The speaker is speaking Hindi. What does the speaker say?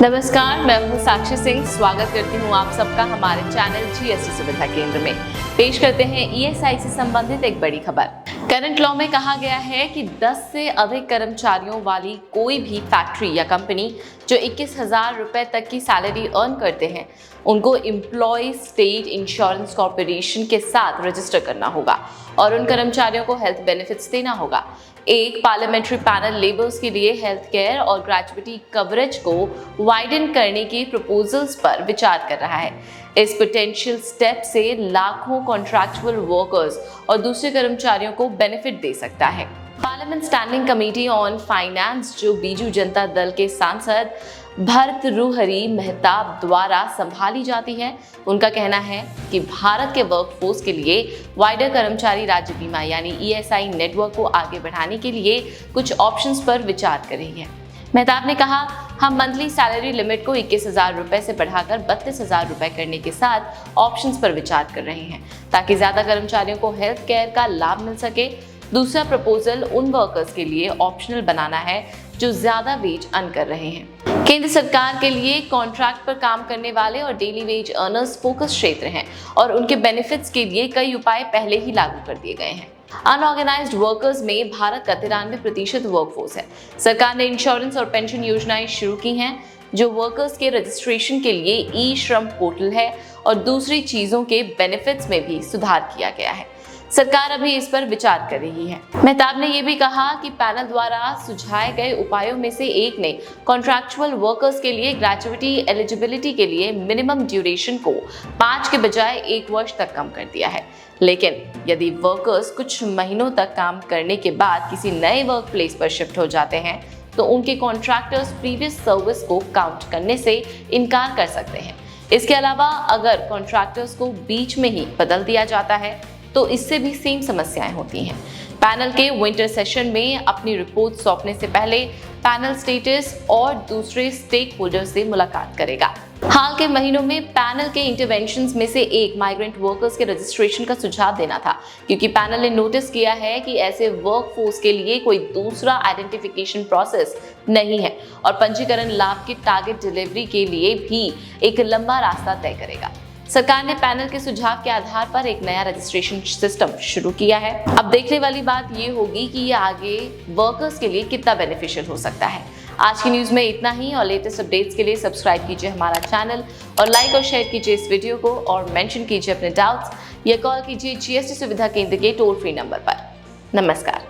नमस्कार, मैं हूं साक्षी सिंह। स्वागत करती हूं आप सबका हमारे चैनल जीएसटी सुविधा केंद्र में। पेश करते हैं ईएसआई से संबंधित एक बड़ी खबर। करंट लॉ में कहा गया है कि 10 से अधिक कर्मचारियों वाली कोई भी फैक्ट्री या कंपनी जो 21,000 रुपए तक की सैलरी अर्न करते हैं, उनको एम्प्लॉय स्टेट इंश्योरेंस कॉर्पोरेशन के साथ रजिस्टर करना होगा और उन कर्मचारियों को हेल्थ बेनिफिट्स देना होगा। एक पार्लियामेंट्री पैनल लेबर्स के लिए हेल्थ केयर और ग्रेजुइटी कवरेज को वाइडन करने के प्रपोजल्स पर विचार कर रहा है। इस पोटेंशियल स्टेप से लाखों कॉन्ट्रैक्चुअल वर्कर्स और दूसरे कर्मचारियों को बेनिफिट दे सकता है। Parliament standing committee on finance, जो बीजू जनता दल के सांसद भर्तृहरि मेहताब द्वारा संभाली जाती है, उनका कहना है कि भारत के वर्कफोर्स के लिए वाइडर कर्मचारी राज्य बीमा यानी ईएसआई नेटवर्क को आगे बढ़ाने के लिए कुछ ऑप्शंस पर विचार कर रही है। मेहताब ने कहा, हम मंथली सैलरी लिमिट को 21,000 रुपए से बढ़ाकर 32,000 रुपए करने के साथ ऑप्शंस पर विचार कर रहे हैं ताकि ज्यादा कर्मचारियों को हेल्थ केयर का लाभ मिल सके। दूसरा प्रपोजल उन वर्कर्स के लिए ऑप्शनल बनाना है जो ज्यादा वेज अर्न कर रहे हैं। केंद्र सरकार के लिए कॉन्ट्रैक्ट पर काम करने वाले और डेली वेज अर्नर्स फोकस क्षेत्र हैं और उनके बेनिफिट्स के लिए कई उपाय पहले ही लागू कर दिए गए हैं। अनऑर्गेनाइज्ड वर्कर्स में भारत का 93% वर्कफोर्स है। सरकार ने इंश्योरेंस और पेंशन योजनाएं शुरू की हैं जो वर्कर्स के रजिस्ट्रेशन के लिए ई श्रम पोर्टल है और दूसरी चीजों के बेनिफिट्स में भी सुधार किया गया है। सरकार अभी इस पर विचार कर रही है। मेहताब ने यह भी कहा कि पैनल द्वारा सुझाए गए उपायों में से एक ने कॉन्ट्रैक्चुअल वर्कर्स के लिए ग्रेजुइटी एलिजिबिलिटी के लिए मिनिमम ड्यूरेशन को 5 के बजाय 1 वर्ष तक कम कर दिया है। लेकिन यदि वर्कर्स कुछ महीनों तक काम करने के बाद किसी नए वर्क प्लेस पर शिफ्ट हो जाते हैं तो उनके कॉन्ट्रैक्टर्स प्रीवियस सर्विस को काउंट करने से इनकार कर सकते हैं। इसके अलावा अगर कॉन्ट्रैक्टर्स को बीच में ही बदल दिया जाता है तो इससे भी सेम समस्याएं होती हैं। पैनल के विंटर सेशन में अपनी रिपोर्ट सौंपने से पहले पैनल स्टेटस और दूसरे स्टेक होल्डर से मुलाकात करेगा। हाल के महीनों में पैनल के इंटरवेंशंस में से एक माइग्रेंट वर्कर्स के रजिस्ट्रेशन का सुझाव देना था, क्योंकि पैनल ने नोटिस किया है कि ऐसे वर्कफोर्स के लिए कोई दूसरा आइडेंटिफिकेशन प्रोसेस नहीं है और पंजीकरण लाभ की टारगेट डिलीवरी के लिए भी एक लंबा रास्ता तय करेगा। सरकार ने पैनल के सुझाव के आधार पर एक नया रजिस्ट्रेशन सिस्टम शुरू किया है। अब देखने वाली बात ये होगी कि ये आगे वर्कर्स के लिए कितना बेनिफिशियल हो सकता है। आज की न्यूज में इतना ही और लेटेस्ट अपडेट्स के लिए सब्सक्राइब कीजिए हमारा चैनल और लाइक और शेयर कीजिए इस वीडियो को और मेंशन कीजिए अपने डाउट्स या कॉल कीजिए जीएसटी सुविधा केंद्र के टोल फ्री नंबर पर। नमस्कार।